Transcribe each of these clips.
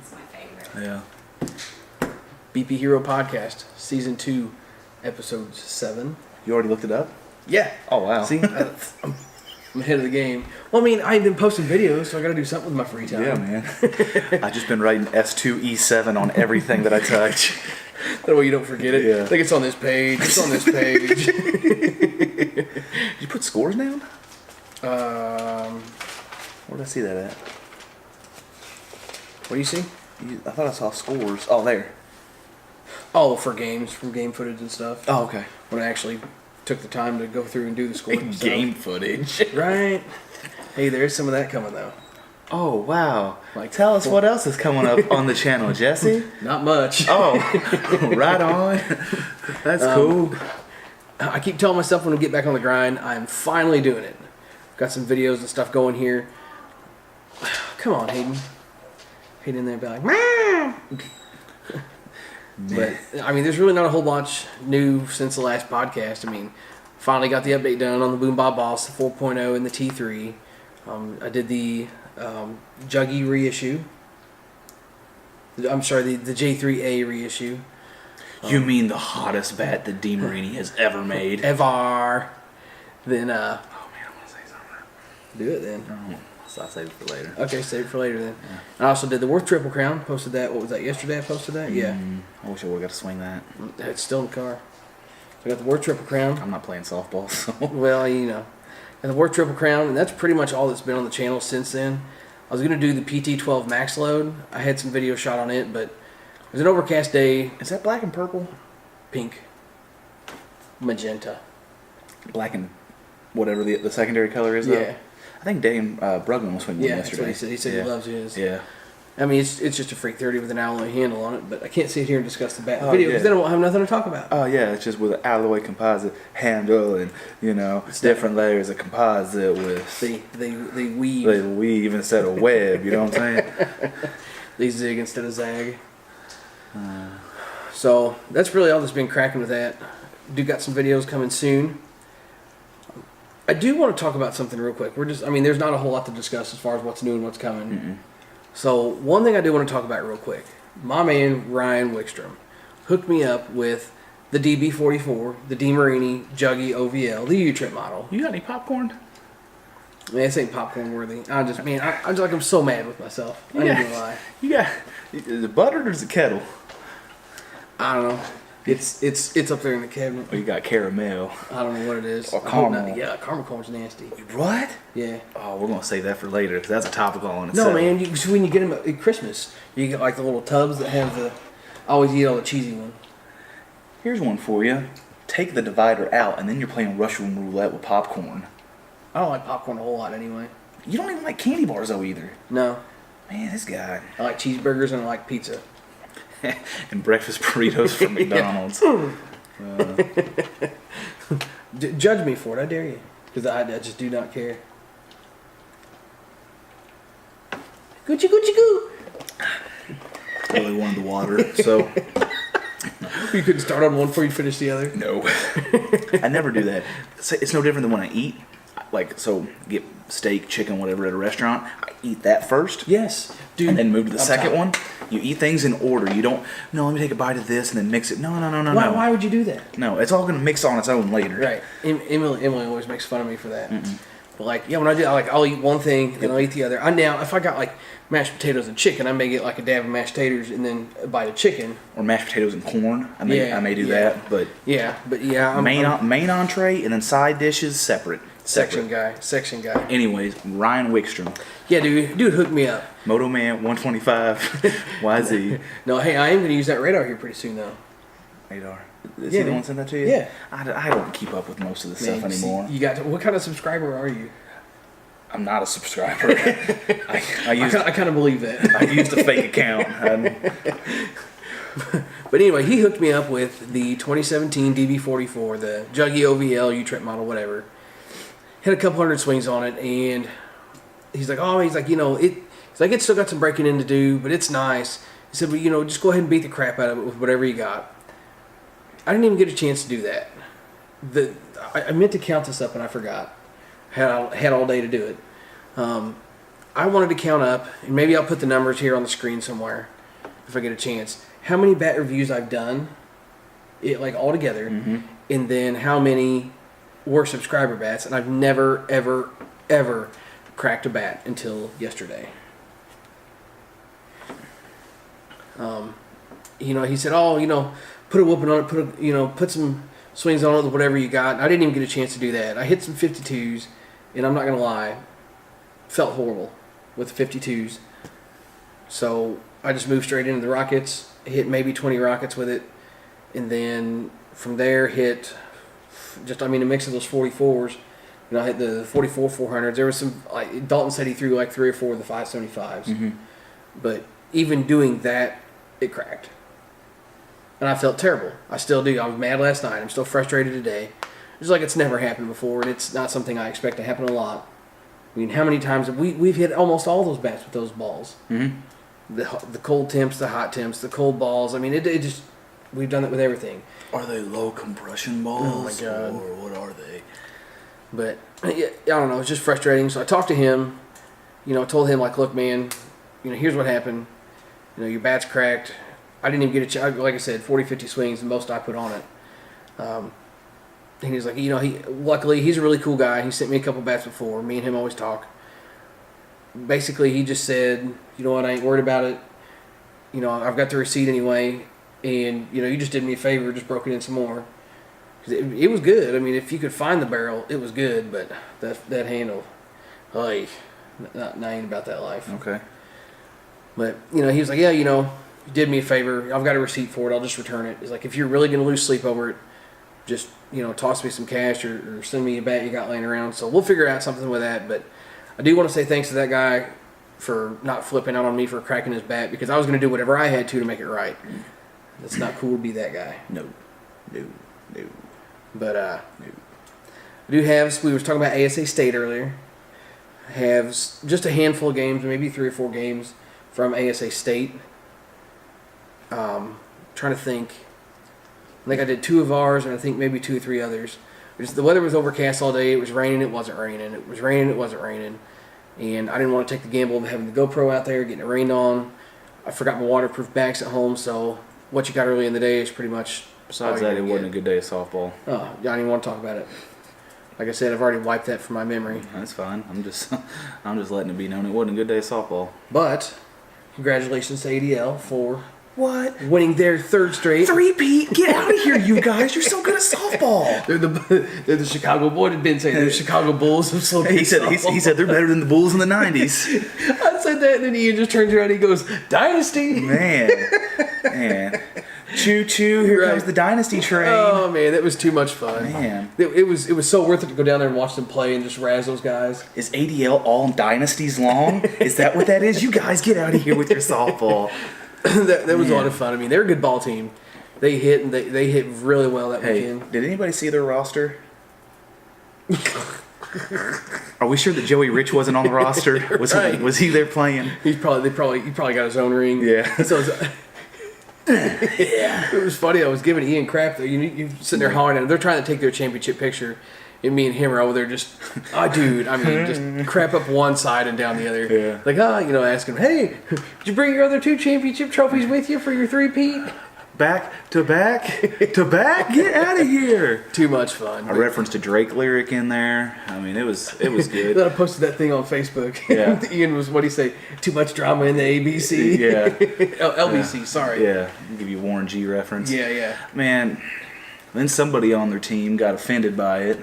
It's my favorite. Yeah. BP Hero Podcast, Season 2, Episode 7. You already looked it up? Yeah. Oh, wow. See, I'm ahead of the game. Well, I mean, I've been posting videos, so I got to do something with my free time. Yeah, man. I've just been writing S2E7 on everything that I touch. That way you don't forget it. Yeah. I think it's on this page. It's on this page. Did you put scores down? Where did I see that at? What do you see? I thought I saw scores. Oh, there. Oh, for games, from game footage and stuff. Oh, okay. When I actually took the time to go through and do the scores and stuff. Game footage. Right. Hey, there's some of that coming, though. Oh, wow. Like, tell us what else is coming up on the channel, Jesse. Not much. Oh, right on. That's cool. I keep telling myself when we get back on the grind, I'm finally doing it. Got some videos and stuff going here. Come on, Hayden. Hayden there be like, Mom! But, I mean, there's really not a whole bunch new since the last podcast. I mean, finally got the update done on the Boom Bob Boss, the 4.0 and the T3. I did the Juggy reissue. I'm sorry, the J3A reissue. You mean the hottest bat that DeMarini has ever made? Ever. Then, Oh, man, I want to say something. do it then. No, so I'll save it for later. Okay, save it for later then. Yeah. I also did the Worth Triple Crown. Posted that. What was that? Yesterday I posted that? Yeah. I wish I would have got to swing that. It's still in the car. So I got the Worth Triple Crown. I'm not playing softball, so. Well, you know. And the Worth Triple Crown, and that's pretty much all that's been on the channel since then. I was going to do the PT12 max load. I had some video shot on it, but it was an overcast day. Is that black and purple? Pink. Magenta. Black and whatever the secondary color is, though? Yeah. I think Dane Brugman was swinging one Yeah, that's yesterday. what he said. He said Yeah. he loves his. Yeah. I mean, it's just a Freak 30 with an alloy handle on it, but I can't sit here and discuss the bat Oh, video because yeah. then I won't have nothing to talk about. Oh, yeah, it's just with an alloy composite handle and, you know, different layers of composite with... They weave. They weave instead of web, you know what I'm saying? They zig instead of zag. So that's really all that's been cracking with that. Do got some videos coming soon. I do want to talk about something real quick. There's not a whole lot to discuss as far as what's new and what's coming. Mm-mm. So one thing I do want to talk about real quick. My man Ryan Wickstrom hooked me up with the DB44, the DeMarini Juggy OVL, the U-Trip model. You got any popcorn? Man, this ain't popcorn worthy. I'm so mad with myself. I ain't gonna lie. You got... Is it buttered or is it kettle? I don't know. It's up there in the cabinet. Or you got caramel? I don't know what it is. Or I hope caramel. not. Yeah, caramel corn's nasty. What? Yeah. Oh, we're going to save that for later because that's a topical on itself. No, man. When you get them at Christmas, you get like the little tubs that have the... I always eat all the cheesy one. Here's one for you. Take the divider out and then you're playing Russian roulette with popcorn. I don't like popcorn a whole lot anyway. You don't even like candy bars though either. No. Man, this guy. I like cheeseburgers and I like pizza. And breakfast burritos from McDonald's. Judge me for it. I dare you. Because I just do not care. Gucci, Gucci, goo. Really wanted the water, so... You couldn't start on one before you finish the other? No. I never do that. It's no different than when I eat. Like, so, get steak, chicken, whatever at a restaurant. I eat that first. Yes. Dude. And then move to the second top. one. You eat things in order. You don't, no, let me take a bite of this and then mix it. No. Why would you do that? No, it's all going to mix on its own later. Right. Emily always makes fun of me for that. But like, yeah, when I do, I'll eat one thing, then I'll eat the other. If I got like mashed potatoes and chicken, I may get like a dab of mashed taters and then a bite of chicken. Or mashed potatoes and corn. I may do that, but I'm main entree and then side dishes separate. section guy. Anyways, Ryan Wickstrom, Yeah, dude, hook me up. Moto Man 125 YZ. No, hey, I am going to use that radar here pretty soon though. Radar. Is Yeah, he the dude. one send that to you? Yeah. I don't keep up with most of the stuff Man, anymore. what kind of subscriber are you? I'm not a subscriber. I kind of believe that. I used a fake account. But anyway, he hooked me up with the 2017 DB44, the Juggy OVL U-Trip model, whatever. Had a couple hundred swings on it, and he's like, it's still got some breaking in to do, but it's nice. He said, well, just go ahead and beat the crap out of it with whatever you got. I didn't even get a chance to do that. I meant to count this up, and I forgot. Had all day to do it. I wanted to count up, and maybe I'll put the numbers here on the screen somewhere if I get a chance. How many bat reviews I've done, like all together, and then how many were subscriber bats, and I've never, ever, ever cracked a bat until yesterday. He said, "Oh, put a whooping on it, put some swings on it, whatever you got." And I didn't even get a chance to do that. I hit some 52s, and I'm not gonna lie, felt horrible with the 52s. So I just moved straight into the rockets, hit maybe 20 rockets with it, and then from there hit a mix of those 44s. I hit the 44 400s. There was some, Dalton said he threw like 3 or 4 of the 575s. But even doing that, it cracked. And I felt terrible. I still do. I was mad last night. I'm still frustrated today. It's like it's never happened before, and it's not something I expect to happen a lot. I mean, how many times have we've hit almost all those bats with those balls? The cold temps, the hot temps, the cold balls. I mean, it just, we've done it with everything. Are they low compression balls? Oh my God. Or what are they? But yeah, I don't know. It's just frustrating. So I talked to him. Told him like, look, man, here's what happened. Your bat's cracked. I didn't even get a chance. Like I said, 40, 50 swings, the most I put on it. And he was like, luckily he's a really cool guy. He sent me a couple bats before. Me and him always talk. Basically, he just said, you know what, I ain't worried about it. I've got the receipt anyway. And, you just did me a favor, just broke it in some more. 'Cause it was good. I mean, if you could find the barrel, it was good. But that handle, I ain't about that life. Okay. But, he was like, yeah, you did me a favor. I've got a receipt for it. I'll just return it. He's like, if you're really going to lose sleep over it, just, toss me some cash or send me a bat you got laying around. So we'll figure out something with that. But I do want to say thanks to that guy for not flipping out on me for cracking his bat, because I was going to do whatever I had to make it right. It's not cool to be that guy. No. But I do have, we were talking about ASA State earlier, have just a handful of games, maybe 3 or 4 games from ASA State. Trying to think. I think I did 2 of ours, and I think maybe 2 or 3 others. The weather was overcast all day. It was raining. It wasn't raining. It was raining. It wasn't raining. And I didn't want to take the gamble of having the GoPro out there, getting it rained on. I forgot my waterproof bags at home, so what you got early in the day is pretty much. Besides that, it wasn't a good day of softball. Oh, I don't even want to talk about it. Like I said, I've already wiped that from my memory. That's fine. I'm just letting it be known it wasn't a good day of softball. But congratulations to ADL for what? Winning their 3rd straight. 3-peat? Get out of here, you guys! You're so good at softball. They're the Chicago. What did Ben say? They're the Chicago Bulls of slow he said they're better than the Bulls in the '90s. I said that, and then Ian just turns around and he goes, "Dynasty." Man. Choo choo! Here comes the dynasty train. Oh man, that was too much fun. Man, it was so worth it to go down there and watch them play and just razz those guys. Is ADL all dynasties long? Is that what that is? You guys get out of here with your softball. that was a lot of fun. I mean, they're a good ball team. They hit and they hit really well that weekend. Did anybody see their roster? Are we sure that Joey Rich wasn't on the roster? Was he there playing? He probably got his own ring. Yeah. So yeah. It was funny. I was giving Ian crap. You sitting there hollering at him. They're trying to take their championship picture, and me and him are over there just, just crap up one side and down the other. Yeah. Like, asking, hey, did you bring your other 2 championship trophies with you for your 3-peat? Back to back? Get out of here! Too much fun. A reference to Drake lyric in there. I mean, it was good. Then I posted that thing on Facebook. Yeah. Ian was, what do you say? Too much drama in the ABC. Yeah. LBC. Sorry. Yeah. I'll give you a Warren G reference. Yeah. Man, then somebody on their team got offended by it.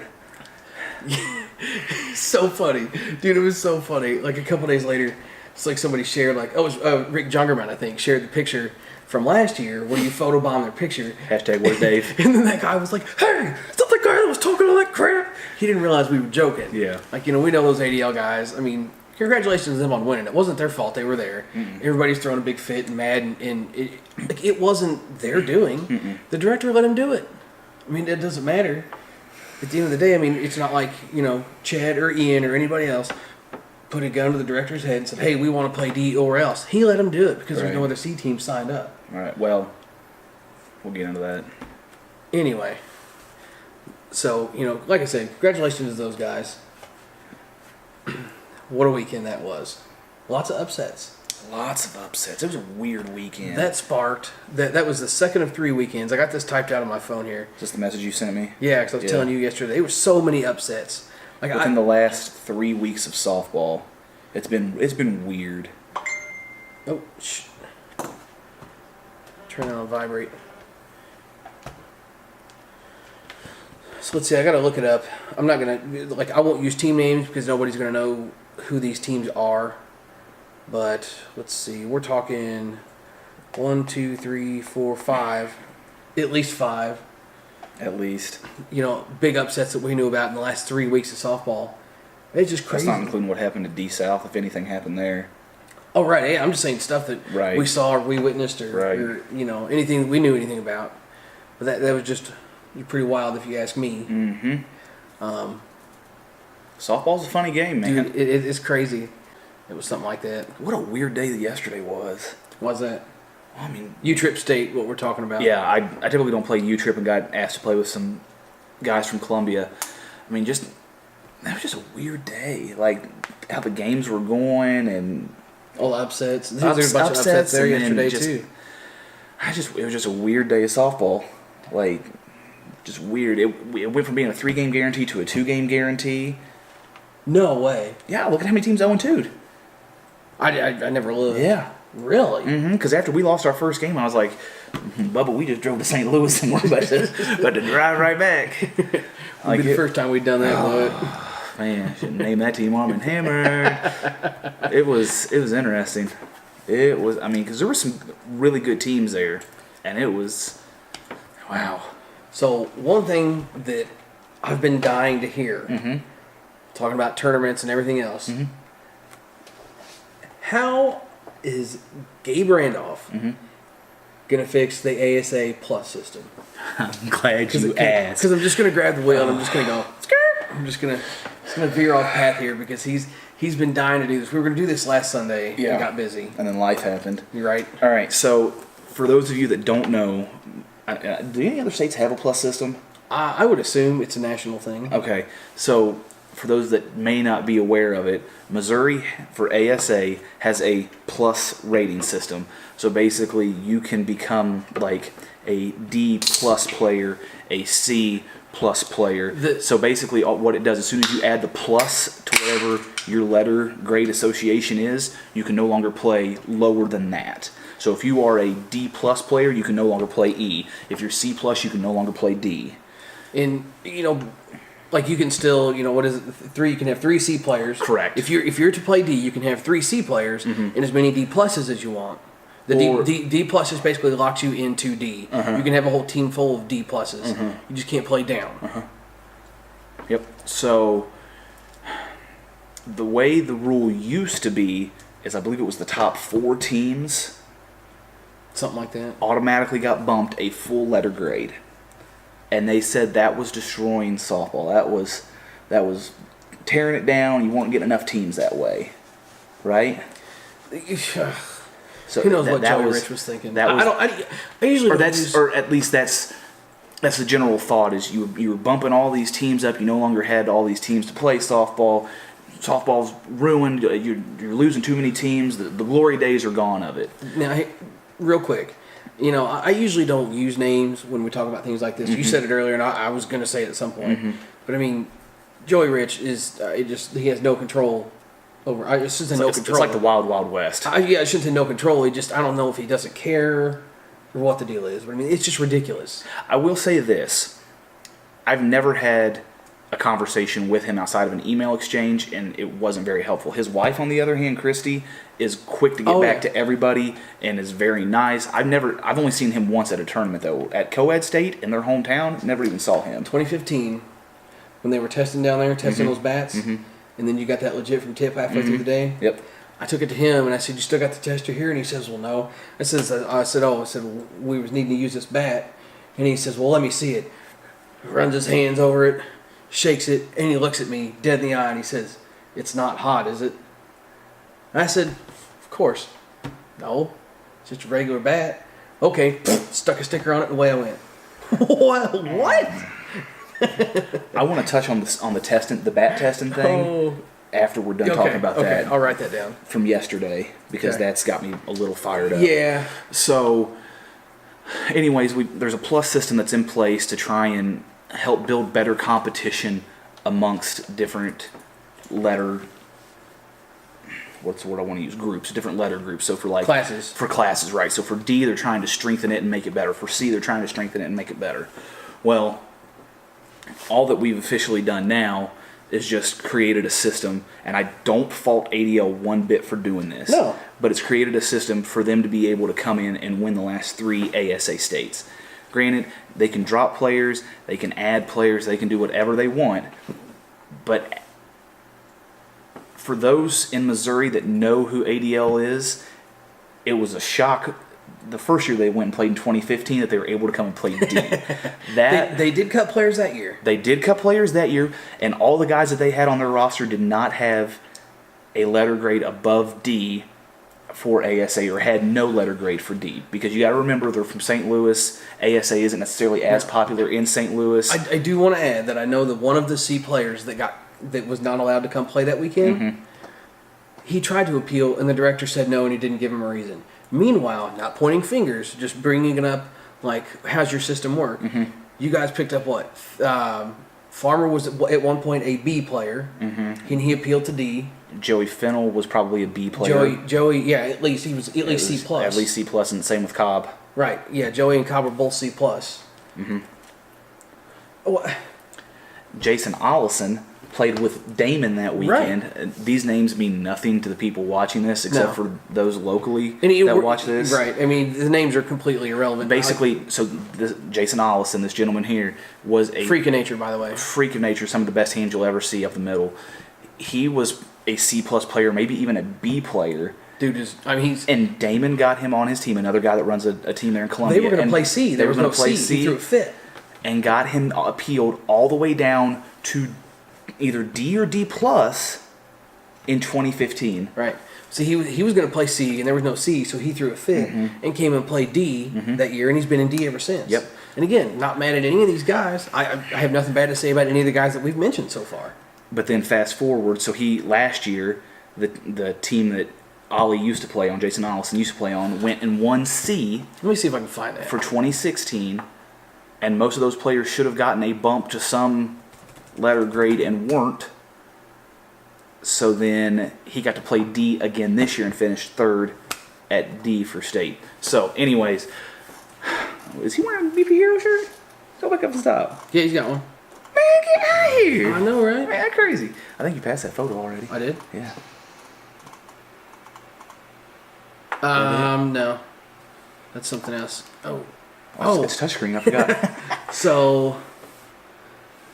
So funny, dude. It was so funny. Like a couple days later, it's like somebody shared, like, it was Rick Jungerman, I think, shared the picture from last year where you photobombed their picture. Hashtag where's Dave? And then that guy was like, hey, is that the guy that was talking all that crap? He didn't realize we were joking. Yeah. Like, we know those ADL guys. I mean, congratulations to them on winning. It wasn't their fault. They were there. Mm-mm. Everybody's throwing a big fit and mad, and it wasn't their doing. Mm-mm. The director let him do it. I mean, it doesn't matter. At the end of the day, I mean, it's not like, Chad or Ian or anybody else put a gun to the director's head and said, hey, we want to play D or else. He let him do it because there's no other C team signed up. All right, well, we'll get into that. Anyway, so, like I said, congratulations to those guys. What a weekend that was. Lots of upsets. Lots of upsets. It was a weird weekend. That sparked that was the second of 3 weekends. I got this typed out on my phone here. Just the message you sent me. Yeah, because I was telling you yesterday, there were so many upsets. Like Within the last 3 weeks of softball, it's been weird. Oh, turn it on vibrate. So let's see. I gotta look it up. I'm not gonna I won't use team names because nobody's gonna know who these teams are. But let's see. We're talking 1, 2, 3, 4, 5, at least 5. At least. Big upsets that we knew about in the last 3 weeks of softball. It's just crazy. That's not including what happened to D South, if anything happened there. Oh, right. Yeah, I'm just saying stuff that we saw or we witnessed or anything we knew anything about. But that was just pretty wild if you ask me. Mm-hmm. Softball's a funny game, man. Dude, it's crazy. It was something like that. What a weird day yesterday was. What's that? I mean, U-Trip State, what we're talking about. Yeah, I typically don't play U-Trip and got asked to play with some guys from Columbia. I mean, that was just a weird day. Like, how the games were going and... all the upsets. There was a bunch of upsets there yesterday, too. It was just a weird day of softball. Like, just weird. It went from being a 3-game guarantee to a 2-game guarantee. No way. Yeah, look at how many teams 0-2'd. I never looked. Yeah. Really? Mm-hmm. Because after we lost our first game, I was like, Bubba, we just drove to St. Louis and we're about to drive right back. Like the first time we'd done that, but man, should name that team Arm and Hammer. It was interesting. It was, because there were some really good teams there, and it was, wow. So one thing that I've been dying to hear, talking about tournaments and everything else, how is Gabe Randolph going to fix the ASA Plus system? I'm glad you asked. Because I'm just going to grab the wheel and I'm just going to go, skirt! I'm just going to veer off path here because he's been dying to do this. We were going to do this last Sunday and got busy. And then life happened. You're right. All right, so for those of you that don't know, do any other states have a Plus system? I would assume it's a national thing. Okay, so for those that may not be aware of it, Missouri for ASA has a plus rating system. So basically you can become like a D plus player, a C plus player. So basically what it does, as soon as you add the plus to whatever your letter grade association is, you can no longer play lower than that. So if you are a D plus player, you can no longer play E. If you're C plus, you can no longer play D. And, like you can still, what is it? You can have 3 C players. Correct. If you're to play D, you can have 3 C players and as many D pluses as you want. The D pluses basically locks you into D. You can have a whole team full of D pluses. You just can't play down. Yep. So the way the rule used to be is, I believe it was the top 4 teams, something like that, automatically got bumped a full letter grade. And they said that was destroying softball. That was tearing it down. You weren't getting enough teams that way, right? So who knows what Joey Rich was thinking? I usually or at least that's the general thought, is you were bumping all these teams up. You no longer had all these teams to play softball. Softball's ruined. You're losing too many teams. The glory days are gone of it. Now, hey, real quick. I usually don't use names when we talk about things like this. You said it earlier, and I was going to say it at some point. But Joey Rich is he has no control over. It's like the Wild Wild West. I shouldn't say no control. I don't know if he doesn't care or what the deal is. But it's just ridiculous. I will say this: I've never had a conversation with him outside of an email exchange, and it wasn't very helpful. His wife, on the other hand, Christy, is quick to get back to everybody and is very nice. I've only seen him once at a tournament, though, at Co-Ed State in their hometown. Never even saw him. 2015, when they were testing down there, those bats, and then you got that legit from tip halfway through the day. Yep. I took it to him and I said, "You still got the tester here?" And he says, "Well, no." I said, "We was needing to use this bat," and he says, "Well, let me see it." Runs his hands over it, shakes it, and he looks at me dead in the eye and he says, "It's not hot, is it?" And I said, "Of course. No, it's just a regular bat." Okay, stuck a sticker on it and away I went. What? I want to touch on the bat testing thing. after we're done talking about that. I'll write that down. From yesterday, because that's got me a little fired up. Yeah. So, anyways, there's a plus system that's in place to try and help build better competition amongst different letter. What's the word I want to use? Groups, different letter groups. So for classes. For classes, right? So for D, they're trying to strengthen it and make it better. For C, they're trying to strengthen it and make it better. Well, all that we've officially done now is just created a system, and I don't fault ADL one bit for doing this. No. But it's created a system for them to be able to come in and win the last 3 ASA states. Granted, they can drop players, they can add players, they can do whatever they want, but for those in Missouri that know who ADL is, it was a shock the first year they went and played in 2015 that they were able to come and play D. They did cut players that year. They did cut players that year, and all the guys that they had on their roster did not have a letter grade above D for ASA, or had no letter grade for D, because you got to remember they're from St. Louis. ASA isn't necessarily as popular in St. Louis. I do want to add that I know that one of the C players that was not allowed to come play that weekend, he tried to appeal, and the director said no, and he didn't give him a reason. Meanwhile, not pointing fingers, just bringing it up, like, how's your system work? You guys picked up what? Farmer was at one point a B player, and he appealed to D. Joey Fennell was probably a B player. Joey, yeah, at least he was at least C plus. At least C plus, and same with Cobb. Right, yeah, Joey and Cobb were both C plus. Jason Ollison played with Damon that weekend. Right. These names mean nothing to the people watching this, except for those locally that watch this. Right. I mean, the names are completely irrelevant. Basically, Jason Ollison, this gentleman here, was a freak of nature, by the way. Freak of nature, some of the best hands you'll ever see up the middle. He was a C plus player, maybe even a B player. Dude and Damon got him on his team, another guy that runs a team there in Columbia. They were going to play C. They were going to play C. He threw a fit. And got him appealed all the way down to either D or D plus in 2015. Right. So he was going to play C, and there was no C, so he threw a fit and came and played D that year, and he's been in D ever since. Yep. And again, not mad at any of these guys. I have nothing bad to say about any of the guys that we've mentioned so far. But then fast forward, so last year, the team that Ollie used to play on, Jason Ollison used to play on, went and won C. Let me see if I can find that. For 2016, and most of those players should have gotten a bump to some letter grade and weren't. So then he got to play D again this year and finished third at D for state. So anyways, is he wearing a BP Hero shirt? Go back up and stop. Yeah, he's got one. Man, get out of here. I know, right? Man, that's crazy. I think you passed that photo already. I did? Yeah. No. That's something else. It's touchscreen, I forgot. So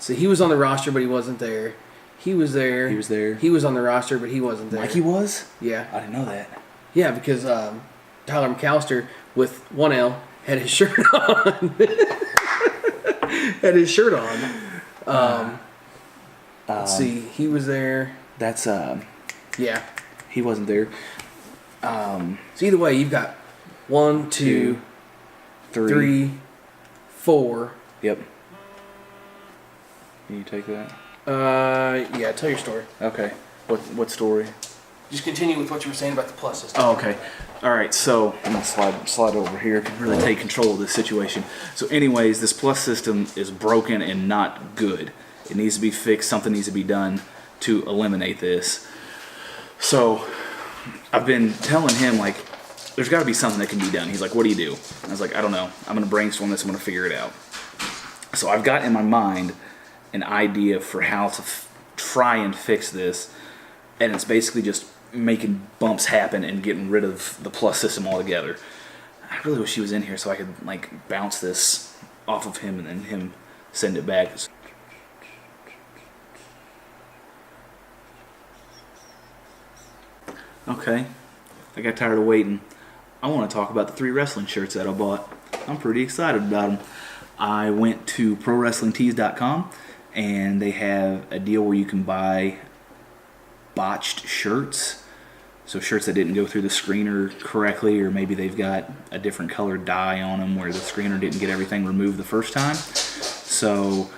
he was on the roster, but he wasn't there. He was there. He was there. He was on the roster, but he wasn't there. Mikey was? Yeah. I didn't know that. Yeah, because Tyler McAllister, with one L, had his shirt on. Let's see. He was there. That's, yeah. He wasn't there. So either way, you've got 1, 2, 3, 4. Yep. Can you take that? Yeah, tell your story. Okay. What story? Just continue with what you were saying about the plus system. Oh, okay. All right, so I'm going to slide over here to really take control of this situation. So anyways, this plus system is broken and not good. It needs to be fixed. Something needs to be done to eliminate this. So I've been telling him, like, there's got to be something that can be done. He's like, what do you do? And I was like, I don't know. I'm going to brainstorm this. I'm going to figure it out. So I've got in my mind an idea for how to try and fix this, and it's basically just making bumps happen and getting rid of the plus system altogether. I really wish he was in here so I could, like, bounce this off of him and then him send it back. Okay, I got tired of waiting. I want to talk about the 3 wrestling shirts that I bought. I'm pretty excited about them. I went to ProWrestlingTees.com, and they have a deal where you can buy botched shirts. So shirts that didn't go through the screener correctly, or maybe they've got a different colored dye on them where the screener didn't get everything removed the first time. So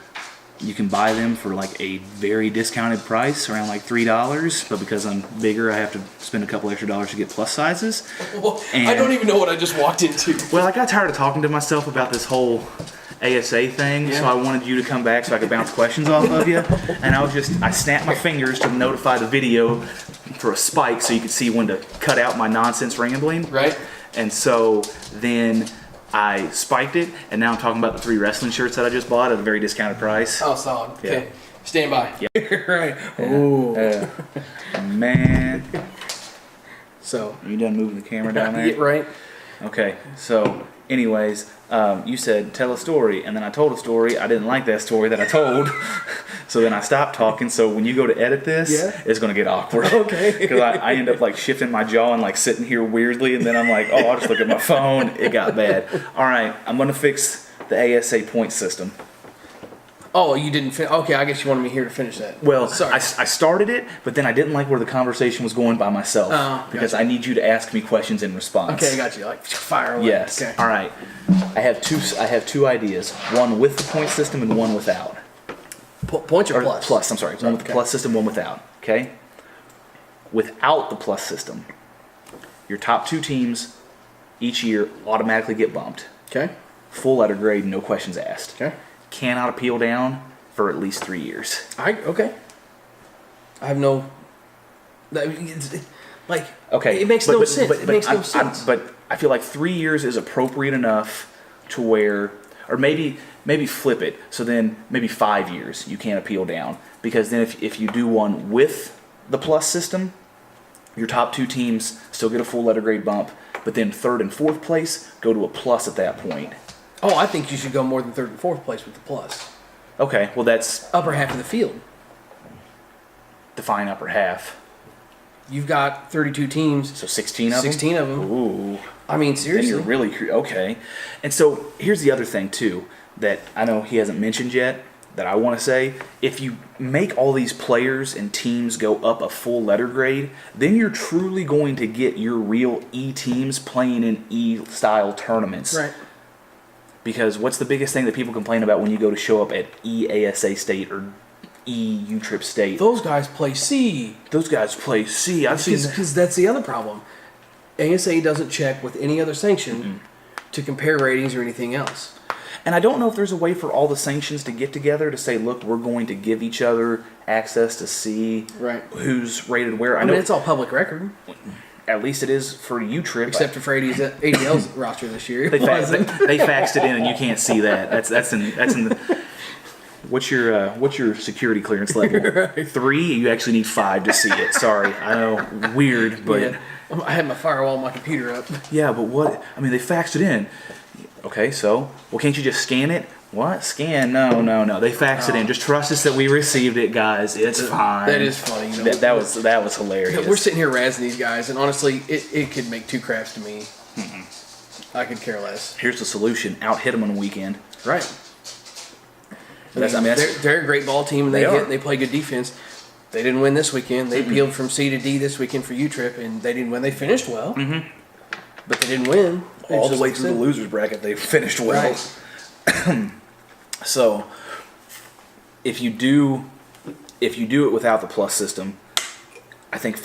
You can buy them for like a very discounted price, around like $3. But because I'm bigger, I have to spend a couple extra dollars to get plus sizes. Well, I don't even know what I just walked into. Well, I got tired of talking to myself about this whole ASA thing, so I wanted you to come back so I could bounce questions off of you. And I snapped my fingers to notify the video for a spike so you could see when to cut out my nonsense rambling. Right. And so then I spiked it, and now I'm talking about the 3 wrestling shirts that I just bought at a very discounted price. Oh, solid. Yeah. Okay. Stand by. Yeah. Right. Yeah. Ooh. Man. So. Are you done moving the camera down there? Yeah, right. Okay, so anyways, you said tell a story, and then I told a story. I didn't like that story that I told, so then I stopped talking. So when you go to edit this, it's going to get awkward. Okay. Because I end up like shifting my jaw and like sitting here weirdly, and then I'm like, oh, I'll just look at my phone. It got bad. All right, I'm going to fix the ASA point system. Oh, you didn't finish. Okay, I guess you wanted me here to finish that. Well, sorry. I started it, but then I didn't like where the conversation was going by myself because gotcha. I need you to ask me questions in response. Okay, I got you. Like fire away. Yes. Okay. All right. I have two ideas. One with the point system and one without. Points or plus? Plus. I'm sorry. One with the plus system, one without. Okay. Without the plus system, your top 2 teams each year automatically get bumped. Okay. Full letter grade, no questions asked. Okay. Cannot appeal down for at least 3 years. Okay. I have no. Like. Okay. It makes no sense. It makes no sense. But I feel like 3 years is appropriate enough to where, or maybe flip it. So then maybe 5 years you can't appeal down, because then if you do one with the plus system, your top 2 teams still get a full letter grade bump, but then 3rd and 4th place go to a plus at that point. Oh, I think you should go more than 3rd and 4th place with the plus. Okay, well that's Upper half of the field. define upper half. You've got 32 teams. So 16 of them? 16 of them. Ooh. I mean, seriously. Then you're really okay. And so here's the other thing too that I know he hasn't mentioned yet that I want to say. If you make all these players and teams go up a full letter grade, then you're truly going to get your real E teams playing in E style tournaments. Right. Because what's the biggest thing that people complain about when you go to show up at EASA State or E-U-Trip State? Those guys play C. Those guys play C. I've seen that. Because that's the other problem. ASA doesn't check with any other sanction to compare ratings or anything else. And I don't know if there's a way for all the sanctions to get together to say, look, we're going to give each other access to see who's rated where. I mean, it's all public record. At least it is for U-Trip. Except for ADL's roster this year. They faxed it in, and you can't see that. That's in the. What's your security clearance level? Right. 3. You actually need 5 to see it. Sorry, I know, weird, but Yeah. I had my firewall on my computer up. yeah, but what? I mean, they faxed it in. Okay, so can't you just scan it? What? Scan? No. They faxed it in. Just trust us that we received it, guys. It's fine. That is funny. You know? That was hilarious. We're sitting here razzing these guys, and honestly, it could make 2 craps to me. I could care less. Here's the solution: out hit them on the weekend. Right. That's They're a great ball team, and they play good defense. They didn't win this weekend. They peeled from C to D this weekend for U-Trip, and they didn't win. They finished well, but they didn't win. all the way through the losers bracket. They finished well. Right. So if you do it without the plus system, I think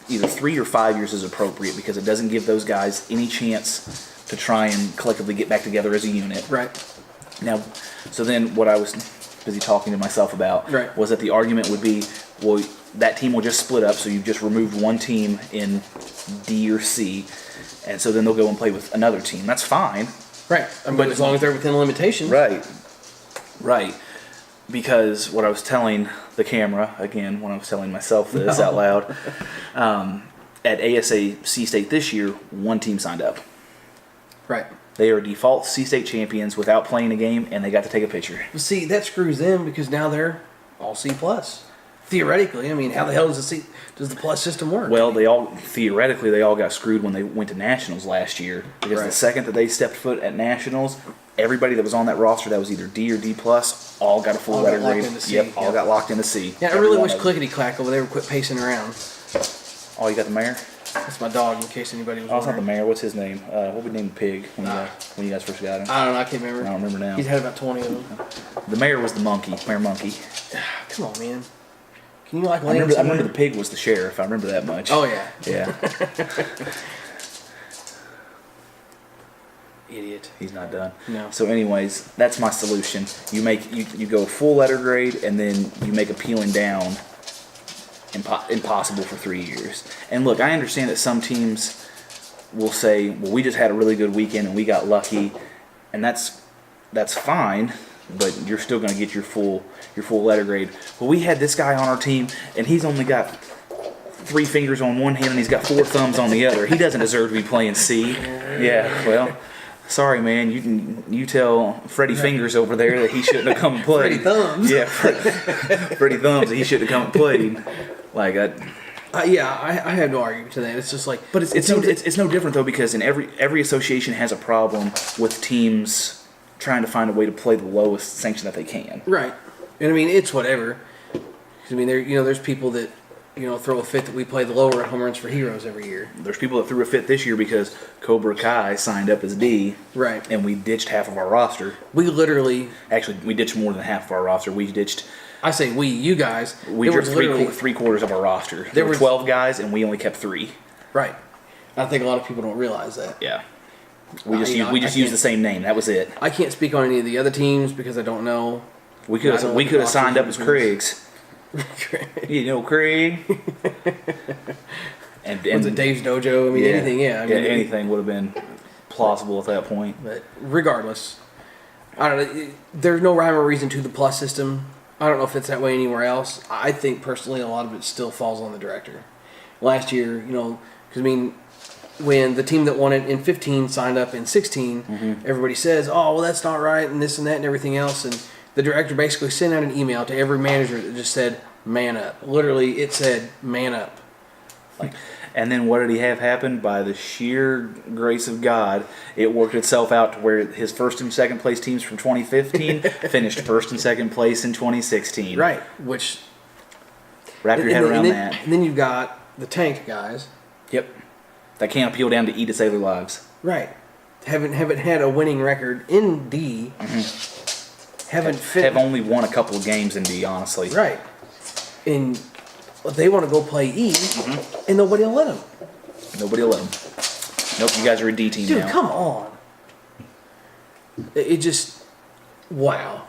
either 3 or 5 years is appropriate because it doesn't give those guys any chance to try and collectively get back together as a unit. Right. Now, so then what I was busy talking to myself about was that the argument would be, well, that team will just split up, so you've just removed one team in D or C, and so then they'll go and play with another team. That's fine. Right. But as long as they're within the limitations. Right. Because what I was telling the camera, again, when I was telling myself this out loud, at ASA C-State this year, one team signed up. Right. They are default C-State champions without playing a game, and they got to take a picture. Well, see, that screws them because now they're all C+. Theoretically, I mean, how the hell does the plus system work? Well, they all got screwed when they went to nationals last year because the second that they stepped foot at nationals, everybody that was on that roster that was either D or D plus all got a full letter grade. Yep, all got locked into C. Yeah, I really wish Clickety Clack over there would quit pacing around. Oh, you got the mayor? That's my dog, in case anybody was Oh, it's not the wondering. mayor. What's his name? What we named the pig when you guys first got him? I don't know. I can't remember. I don't remember now. He's had about 20 of them. The mayor was the monkey. Mayor Monkey. Come on, man. Can you like I land remember the pig was the sheriff. I remember that much. Oh, yeah. Yeah. Idiot. He's not done. No. So, anyways, that's my solution. You go full letter grade, and then you make appealing down impossible for 3 years. And look, I understand that some teams will say, "Well, we just had a really good weekend and we got lucky," and that's fine. But you're still going to get your full letter grade. Well, we had this guy on our team, and he's only got 3 fingers on one hand and he's got 4 thumbs on the other. He doesn't deserve to be playing C. Yeah, well, sorry, man. You tell Freddie Fingers over there that he shouldn't have come and played. Freddie Thumbs. Yeah, Freddie Thumbs that he shouldn't have come and played. Like I have no argument to that. It's just like, but it's no different though, because in every association has a problem with teams trying to find a way to play the lowest sanction that they can. right. And I mean, it's whatever. 'Cause, I mean, there's people that throw a fit that we play the lower at home runs for heroes every year. There's people that threw a fit this year because Cobra Kai signed up as D, Right. and we ditched half of our roster. We literally, Actually, we ditched more than half of our roster. We ditched. I say you guys. We there dropped was literally- three quarters of our roster. There were was- 12 guys, and we only kept 3. Right. I think a lot of people don't realize that. Yeah. We just I used can't- the same name. That was it. I can't speak on any of the other teams because I don't know. We could I don't have look at signed up as rosters. Craig's. You know Craig. and Was it Dave's Dojo? I mean, anything, yeah. I mean, anything would have been plausible at that point. But regardless, I don't know. There's no rhyme or reason to the plus system. I don't know if it's that way anywhere else. I think personally, a lot of it still falls on the director. Last year, because I mean, when the team that won it in 15 signed up in 16, everybody says, "Oh, well, that's not right," and this and that and everything else. And the director basically sent out an email to every manager that just said, "Man up." Literally, it said, "Man up." And then what did he have happen? By the sheer grace of God, it worked itself out to where his first and second place teams from 2015 finished first and second place in 2016. Right. Which Wrap your head around that. And then you've got the tank guys. Yep. That can't appeal down to E to save their lives. Right. Haven't had a winning record in D. Have only won a couple of games in D, honestly. Right. And they want to go play E, and nobody will let them. Nobody will let them. Nope, you guys are a D team Dude, now. come on. It just, wow.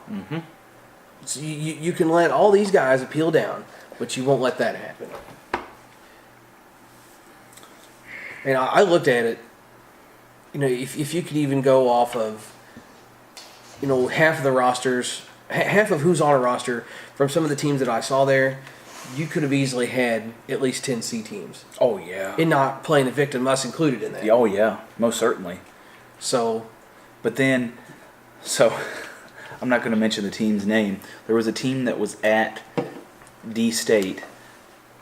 So you can let all these guys appeal down, but you won't let that happen. And I looked at it, if you could even go off of, half of the rosters, half of who's on a roster from some of the teams that I saw there, you could have easily had at least 10 C teams. Oh, yeah. And not playing the victim, us included in that. Oh, yeah. Most certainly. So, But then, I'm not going to mention the team's name. There was a team that was at D State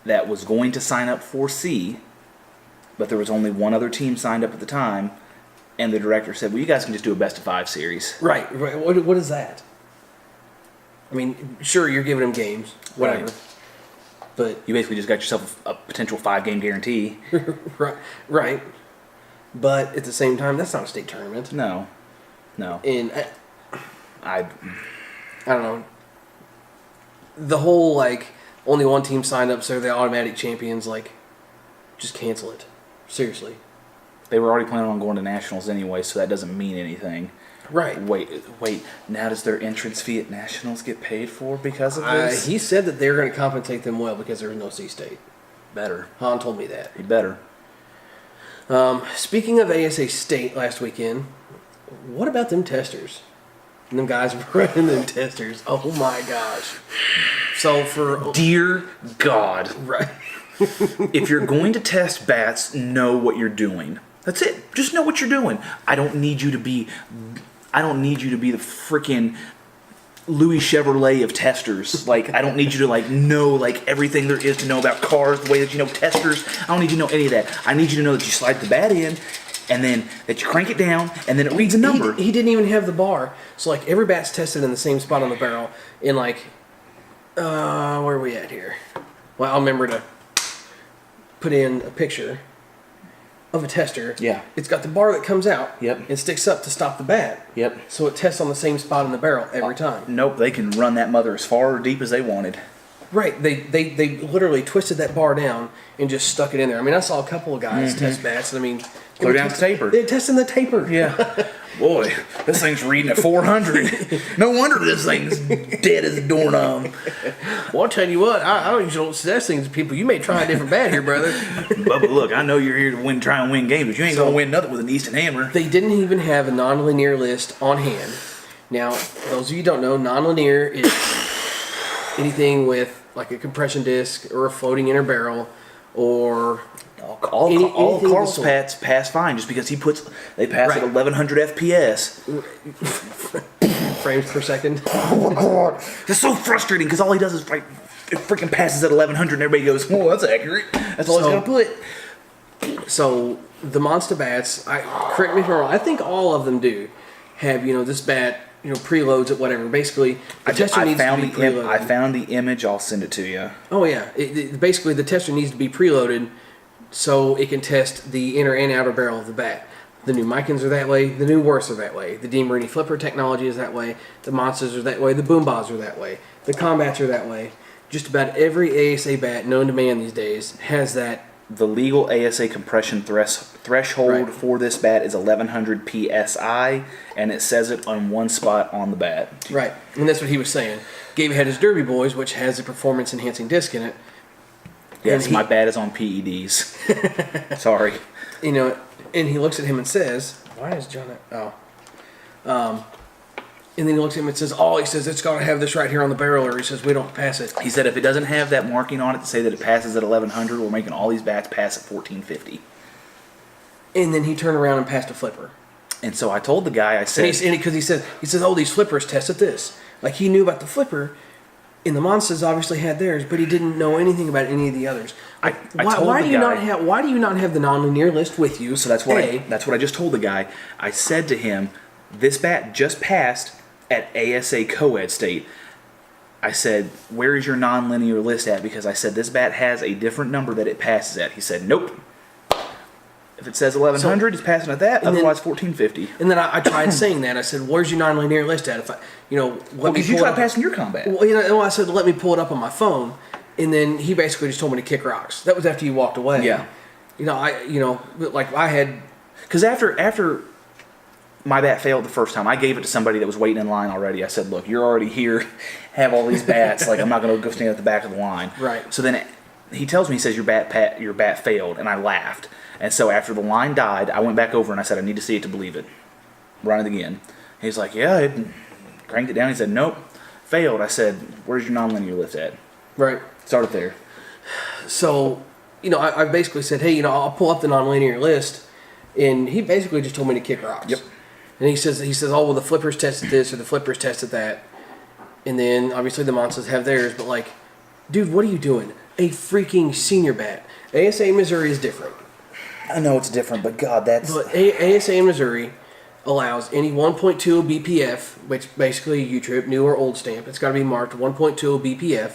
that was going to sign up for C, but there was only one other team signed up at the time, and the director said, "Well, you guys can just do a best of 5 series." right. What is that? I mean, sure, you're giving them games, whatever. Right. But, You basically just got yourself a potential 5-game guarantee. right. But at the same time, that's not a state tournament. No. And I don't know. The whole, only one team signed up, so they're the automatic champions, just cancel it. Seriously. They were already planning on going to nationals anyway, so that doesn't mean anything. Right. Wait. Now does their entrance fee at nationals get paid for because of this? He said that they're going to compensate them well because there was no C-State. Better. Han told me that. He better. Speaking of ASA State last weekend, what about them testers? And them guys running them testers. Oh my gosh. So for... Dear God. Right. If you're going to test bats, know what you're doing. That's it. Just know what you're doing. I don't need you to be the freaking Louis Chevrolet of testers. I don't need you to know everything there is to know about cars, the way that you know testers. I don't need you to know any of that. I need you to know that you slide the bat in, and then that you crank it down, and then it reads a number. He didn't even have the bar. So every bat's tested in the same spot on the barrel. In where are we at here? Well, I'll remember to put in a picture of a tester. Yeah. It's got the bar that comes out. Yep. And sticks up to stop the bat. Yep. So it tests on the same spot in the barrel every time. Nope, they can run that mother as far or deep as they wanted. Right. They literally twisted that bar down and just stuck it in there. I mean, I saw a couple of guys test bats. And I mean, Clear down the taper. They're testing the taper. Yeah. Boy, this thing's reading at 400. No wonder this thing's dead as a doorknob. Well, I'll tell you what, I don't usually suggest things to people. You may try a different bat here, brother. Bubba, look, I know you're here to try and win games, but you ain't going to win nothing with an Easton hammer. They didn't even have a nonlinear list on hand. Now, those of you who don't know, nonlinear is anything with like a compression disc or a floating inner barrel or All Carl's pats pass fine just because they pass at 1100 FPS. frames per second. Oh my god, it's so frustrating because all he does is like it freaking passes at 1100 and everybody goes, "Oh, that's accurate." That's all he's gonna put. So the Monster bats, correct me if I'm wrong, I think all of them do have this bat preloads at whatever. Basically, the tester needs to be preloaded. I found the image. I'll send it to you. Oh yeah, basically the tester needs to be preloaded so it can test the inner and outer barrel of the bat. The new Micans are that way. The new Worths are that way. The Dean Flipper technology is that way. The Monsters are that way. The Boombas are that way. The Combats are that way. Just about every ASA bat known to man these days has that. The legal ASA compression threshold for this bat is 1100 psi, and it says it on one spot on the bat. Right, and that's what he was saying. Gabe had his Derby Boys, which has a performance-enhancing disc in it. Yes, my bat is on PEDs. Sorry. And he looks at him and says, "Why is John?" And then he looks at him and says, he says, "It's got to have this right here on the barrel," or he says, "We don't pass it." He said if it doesn't have that marking on it to say that it passes at 1100, we're making all these bats pass at 1450. And then he turned around and passed a flipper. And so I told the guy, I said, because he says, "Oh, these flippers test at this." Like he knew about the flipper, and the Monsters obviously had theirs, but he didn't know anything about any of the others. Why do you not have the nonlinear list with you? So that's what I just told the guy. I said to him, this bat just passed at ASA co-ed state. I said, where is your nonlinear list at? Because I said this bat has a different number that it passes at. He said, nope. If it says 1100, it's passing at that. Otherwise, 1450. And then I tried saying that. I said, "Where's your nonlinear list at?" Because you tried passing your combat. Well, I said, "Let me pull it up on my phone," and then he basically just told me to kick rocks. That was after you walked away. Yeah. I had because after my bat failed the first time, I gave it to somebody that was waiting in line already. I said, "Look, you're already here. Have all these bats. Like I'm not going to go stand at the back of the line." Right. So then he tells me, he says, your bat failed, and I laughed. And so after the line died, I went back over and I said, I need to see it to believe it. Run it again. He's like, yeah, it cranked it down. He said, nope, failed. I said, where's your nonlinear list at? Right. Started there. So, I basically said, hey, I'll pull up the nonlinear list, and he basically just told me to kick rocks. Yep. And he says, oh, well, the flippers tested this or the flippers tested that, and then obviously the Monsters have theirs. But like, dude, what are you doing? A freaking senior bat. ASA Missouri is different. I know it's different, but God, that's... But ASA in Missouri allows any 1.20 BPF, which basically U-trip, new or old stamp. It's got to be marked 1.20 BPF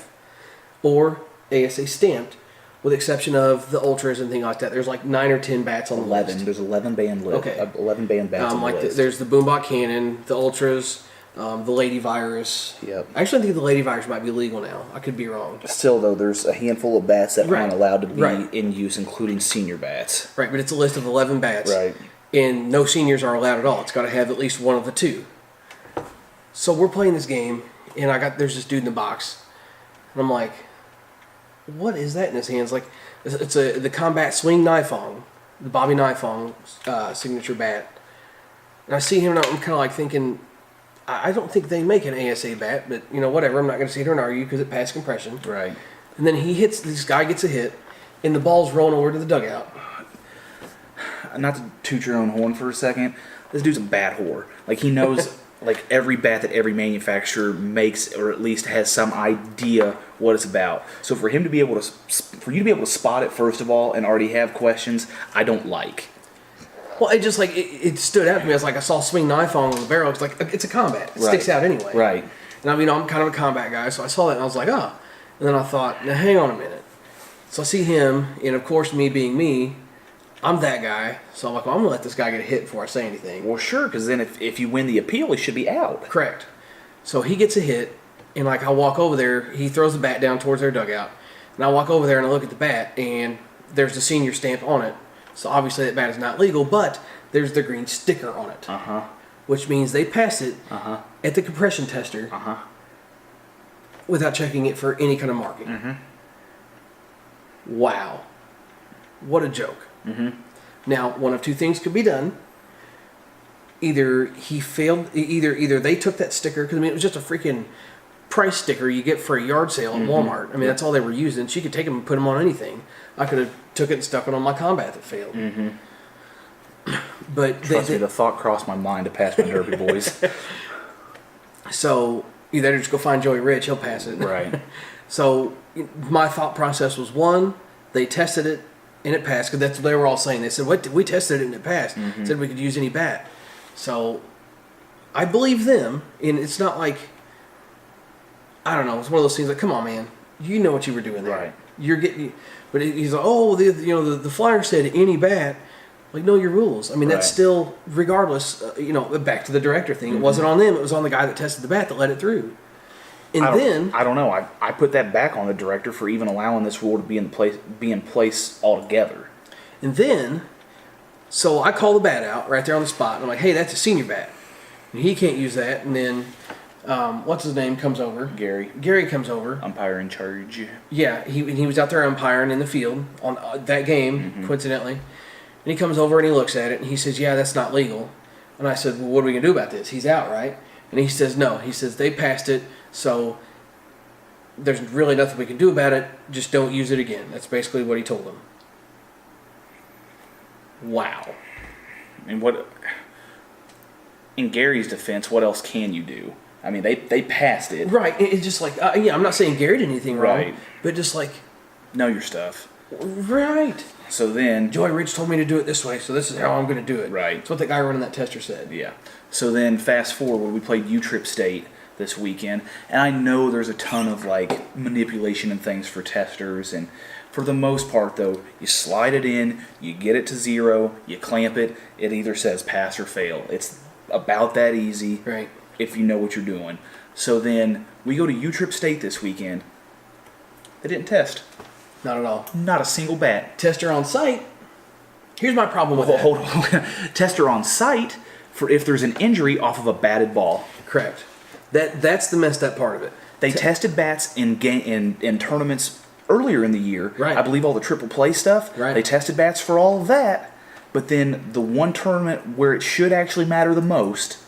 or ASA stamped, with the exception of the Ultras and things like that. There's like 9 or 10 bats on the list. There's 11 band list. Okay. 11 band bats on the list. There's the Boombot Cannon, the Ultras, the Lady Virus. Yep. I actually think the Lady Virus might be legal now. I could be wrong. Still, though, there's a handful of bats that aren't allowed to be in use, including senior bats. Right, but it's a list of 11 bats. Right. And no seniors are allowed at all. It's got to have at least one of the two. So we're playing this game, and there's this dude in the box, and I'm like, what is that in his hands? Like, it's the Combat Swing Nifong, the Bobby Nifong signature bat. And I see him, and I'm kind of like thinking, I don't think they make an ASA bat, but whatever. I'm not going to sit here and argue because it passed compression. Right. And then this guy gets a hit, and the ball's rolling over to the dugout. Not to toot your own horn for a second, this dude's a bat whore. Like, he knows like every bat that every manufacturer makes, or at least has some idea what it's about. So for him to be able to, spot it first of all and already have questions, I don't like. Well, it just like it stood out to me. I was like, I saw Swing Nifong on the barrel. It's like it's a combat. It sticks out anyway. Right. And I'm kind of a combat guy, so I saw that and I was like, oh. And then I thought, now hang on a minute. So I see him, and of course, me being me, I'm that guy. So I'm like, well, I'm gonna let this guy get a hit before I say anything. Well, sure, because then if you win the appeal, he should be out. Correct. So he gets a hit, and like I walk over there, he throws the bat down towards their dugout, and I walk over there and I look at the bat, and there's the senior stamp on it. So obviously that bat is not legal, but there's the green sticker on it, which means they passed it at the compression tester without checking it for any kind of marking. Wow, what a joke. Now, one of two things could be done. Either he failed, either they took that sticker, because I mean it was just a freaking price sticker you get for a yard sale at Walmart. I mean that's all they were using. She could take them and put them on anything. I could have took it and stuck it on my combat that failed. But Trust me, the thought crossed my mind to pass my Derby boys. So you better just go find Joey Rich, he'll pass it. Right. So my thought process was, one, they tested it and it passed, because that's what they were all saying. They said, "What? We tested it and it passed." Said we could use any bat. So I believe them, and it's not like, I don't know, it's one of those things like, come on, man, you know what you were doing there. Right. You're getting, but he's like, oh, the flyer said any bat. Like, know your rules. I mean, that's still, regardless, back to the director thing. It wasn't on them. It was on the guy that tested the bat that let it through. And I don't know. I put that back on the director for even allowing this rule to be in place altogether. And then, so I call the bat out right there on the spot. And I'm like, hey, that's a senior bat. And he can't use that. And then, what's his name comes over? Gary comes over. Umpire in charge. Yeah, he was out there umpiring in the field on that game, coincidentally. And he comes over and he looks at it and he says, yeah, that's not legal. And I said, well, what are we going to do about this? He's out, right? And he says, no. He says, they passed it, so there's really nothing we can do about it. Just don't use it again. That's basically what he told them. Wow. And in Gary's defense, what else can you do? I mean, they passed it. Right. It's just like, I'm not saying Gary did anything wrong. Right. But just like, know your stuff. Right. So then, Joey Rich told me to do it this way, so this is how I'm going to do it. Right. That's what the guy running that tester said. Yeah. So then, fast forward, we played U-Trip State this weekend, and I know there's a ton of like manipulation and things for testers, and for the most part, though, you slide it in, you get it to 0, you clamp it, it either says pass or fail. It's about that easy. Right. If you know what you're doing. So then we go to U-Trip State this weekend. They didn't test. Not at all. Not a single bat. Tester on site. Here's my problem with Hold on. Tester on site for if there's an injury off of a batted ball. Correct. That's the messed up part of it. They tested bats in tournaments earlier in the year. Right. I believe all the triple play stuff. Right. They tested bats for all of that. But then the one tournament where it should actually matter the most,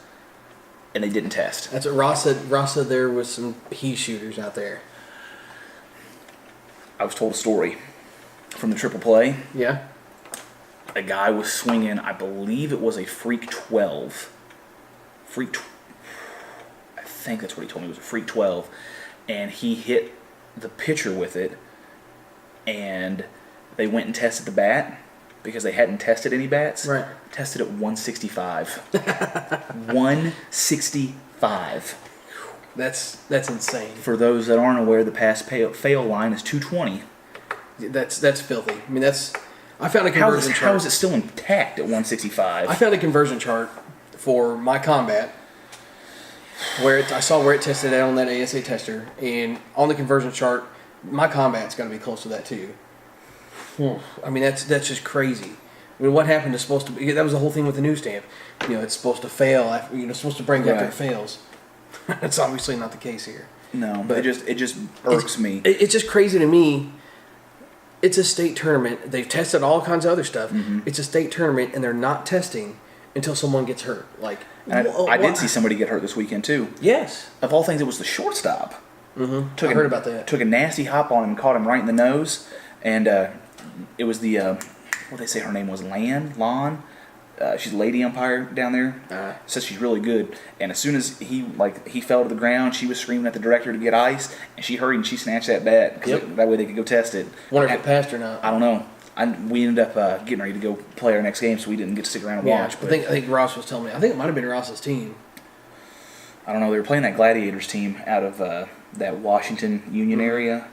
and they didn't test. That's what Ross said. Ross said there was some pea shooters out there. I was told a story from the triple play. Yeah. A guy was swinging, I believe it was a Freak 12. I think that's what he told me. It was a Freak 12. And he hit the pitcher with it. And they went and tested the bat because they hadn't tested any bats. Right. Tested at 165. 165. That's insane. For those that aren't aware, the pass-fail line is 220. That's filthy. I mean, I found a conversion chart. How is it still intact at 165? I found a conversion chart for my combat I saw where it tested out on that ASA tester, and on the conversion chart, my combat's got to be close to that too. I mean, that's just crazy. I mean, what happened is supposed to be, that was the whole thing with the new stamp. It's supposed to fail after, it's supposed to break after it fails. That's obviously not the case here. No, but it just irks me. It's just crazy to me. It's a state tournament. They've tested all kinds of other stuff. It's a state tournament, and they're not testing until someone gets hurt. Like, I did see somebody get hurt this weekend too. Yes. Of all things, it was the shortstop. I heard about that. Took a nasty hop on him and caught him right in the nose, and it was the what they say her name was Lon. She's a lady umpire down there. Says she's really good. And as soon as he fell to the ground, she was screaming at the director to get ice, and she hurried and she snatched that bat because that way they could go test it. Wonder if it passed or not. I don't know. We ended up getting ready to go play our next game, so we didn't get to stick around and watch. But I think Ross was telling me. I think it might have been Ross's team. I don't know. They were playing that Gladiators team out of that Washington Union area.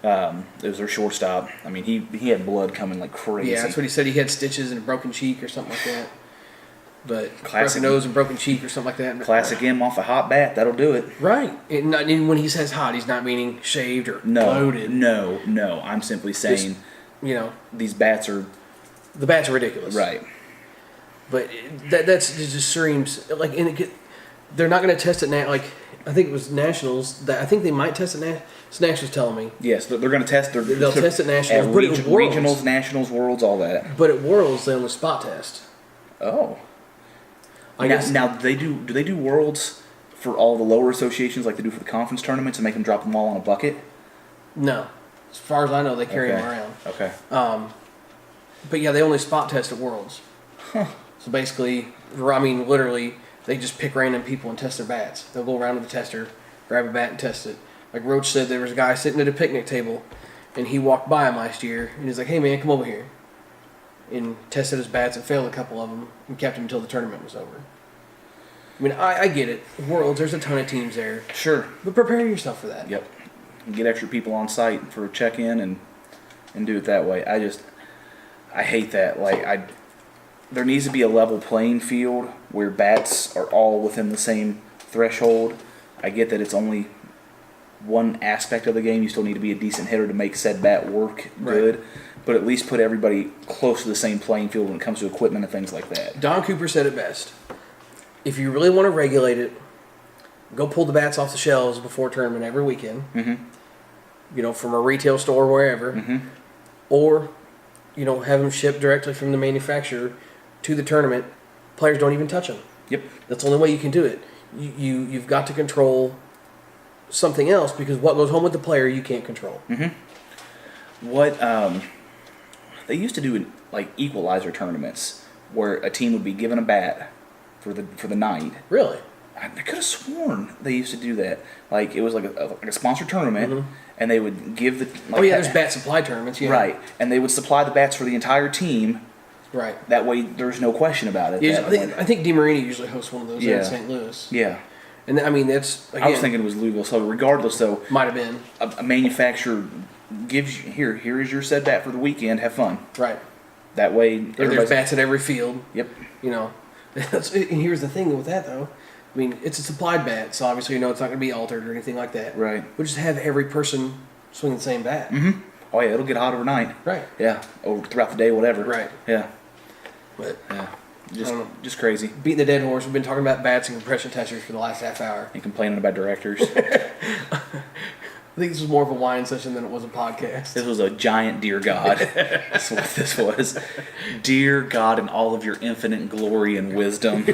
It was their shortstop. I mean, he had blood coming like crazy. Yeah, that's what he said. He had stitches and a broken cheek or something like that. But Classic. broken nose and broken cheek or something like that. Classic M off a hot bat. That'll do it. Right. And when he says hot, he's not meaning shaved or No, loaded. no. I'm simply saying, Just, these bats are the bats are ridiculous. right. But that just screams like, they're not going to test it now. Like I think it was Nationals. I think they might test it now. Nationals telling me. Yes, they're going to test. They'll test at Nationals, but at Worlds, regionals, Nationals, Worlds, all that. But at Worlds, they only spot test. Oh. I guess Now do they do Worlds for all the lower associations like they do for the conference tournaments and make them drop them all on a bucket? No. As far as I know, they carry them around. Okay. But yeah, they only spot test at Worlds. Huh. So basically, I mean, literally, they just pick random people and test their bats. They'll go around to the tester, grab a bat and test it. Like Roach said, there was a guy sitting at a picnic table, and he walked by him last year, and he's like, "Hey man, come over here," and tested his bats and failed a couple of them, and kept him until the tournament was over. I mean, I get it. Worlds, there's a ton of teams there. Sure. But prepare yourself for that. Yep. Get extra people on site for a check-in and do it that way. I hate that. Like there needs to be a level playing field where bats are all within the same threshold. I get that it's only one aspect of the game. You still need to be a decent hitter to make said bat work good. Right. But at least put everybody close to the same playing field when it comes to equipment and things like that. Don Cooper said it best. If you really want to regulate it, go pull the bats off the shelves before tournament every weekend. Mm-hmm. From a retail store, wherever. Mm-hmm. Or, have them shipped directly from the manufacturer to the tournament. Players don't even touch them. Yep. That's the only way you can do it. You've got to control something else because what goes home with the player you can't control. Mm-hmm. What they used to do in like equalizer tournaments where a team would be given a bat for the night. Really? I could have sworn they used to do that. Like it was like a sponsored tournament, and they would give the. There's bat supply tournaments, yeah. Right, and they would supply the bats for the entire team. Right. That way, there's no question about it. Yeah, I think DeMarini usually hosts one of those in St. Louis. Yeah. And I mean, that's again, I was thinking it was Louisville. So regardless, though, might have been a manufacturer gives you here is your set bat for the weekend. Have fun. Right. That way, there's bats at every field. Yep. And here's the thing with that though. I mean, it's a supplied bat, so obviously it's not going to be altered or anything like that. Right. We'll just have every person swing the same bat. Mm-hmm. Oh yeah, it'll get hot overnight. Right. Yeah. Over throughout the day, whatever. Right. Yeah. But yeah, just crazy. Beating the dead horse. We've been talking about bats and compression testers for the last half hour. And complaining about directors. I think this was more of a whine session than it was a podcast. This was a giant dear God. That's what this was. Dear God in all of your infinite glory and wisdom.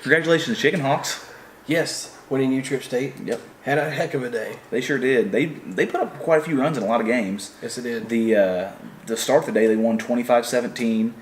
Congratulations, Chicken Hawks. Yes, winning U-Trip State. Yep. Had a heck of a day. They sure did. They put up quite a few runs in a lot of games. Yes, they did. The start of the day, they won 25-17.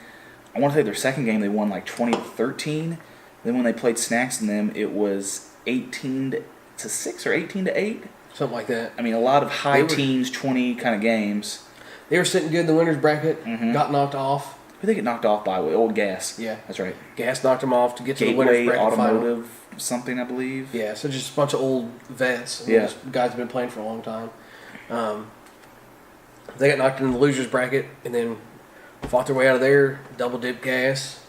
I want to say their second game, they won like 20-13. Then when they played Snacks in them, it was 18-6 or 18-8. Something like that. I mean, a lot of high teens, 20 kind of games. They were sitting good in the winners bracket. Mm-hmm. Got knocked off. Who they get knocked off by? Old Gas. Yeah, that's right. Gas knocked them off to get Gateway to the winners bracket Automotive final. Something, I believe. Yeah, so just a bunch of old vets. Guys have been playing for a long time. They got knocked into the losers bracket and then fought their way out of there. Double dip Gas.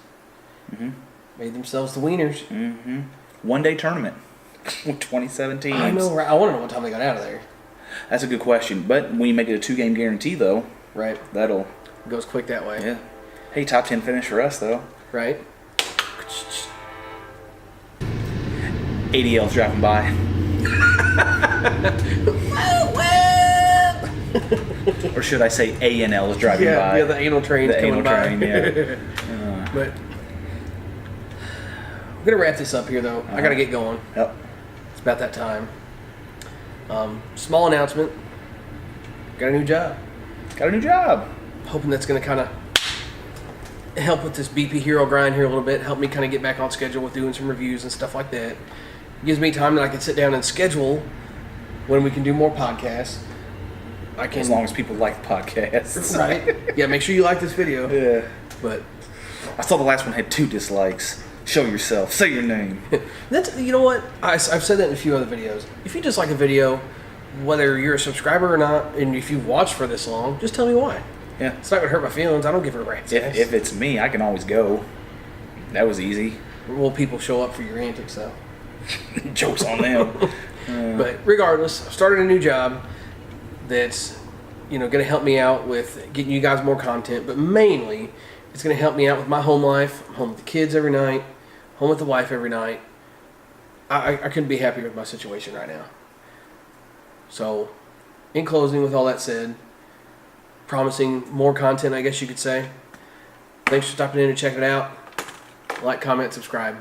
Mm-hmm. Made themselves the wieners. Mm-hmm. One day tournament. 2017. I know, right? I want to know what time they got out of there. That's a good question. But when you make it a 2-game guarantee, though, right, that'll it goes quick that way. Yeah. Hey, top 10 finish for us, though. Right. ADL's driving by. Or should I say ANL is driving by? Yeah, the anal train's coming by. Train, yeah. But we're going to wrap this up here, though. I got to get going. Yep. It's about that time. Small announcement. Got a new job. Hoping that's going to kind of help with this BP Hero grind here a little bit. Help me kind of get back on schedule with doing some reviews and stuff like that. Gives me time that I can sit down and schedule when we can do more podcasts. As long as people like the podcasts. Right. Yeah, make sure you like this video. Yeah. But I saw the last one had 2 dislikes. Show yourself. Say your name. You know what? I've said that in a few other videos. If you dislike a video, whether you're a subscriber or not, and if you've watched for this long, just tell me why. Yeah. It's not going to hurt my feelings. I don't give a rat's ass. If it's me, I can always go. That was easy. Will people show up for your antics, though? Jokes on them. But regardless, I've started a new job that's, going to help me out with getting you guys more content, but mainly it's going to help me out with my home life. I'm home with the kids every night, home with the wife every night. I couldn't be happier with my situation right now. So, in closing, with all that said, promising more content, I guess you could say. Thanks for stopping in and checking it out. Like, comment, subscribe.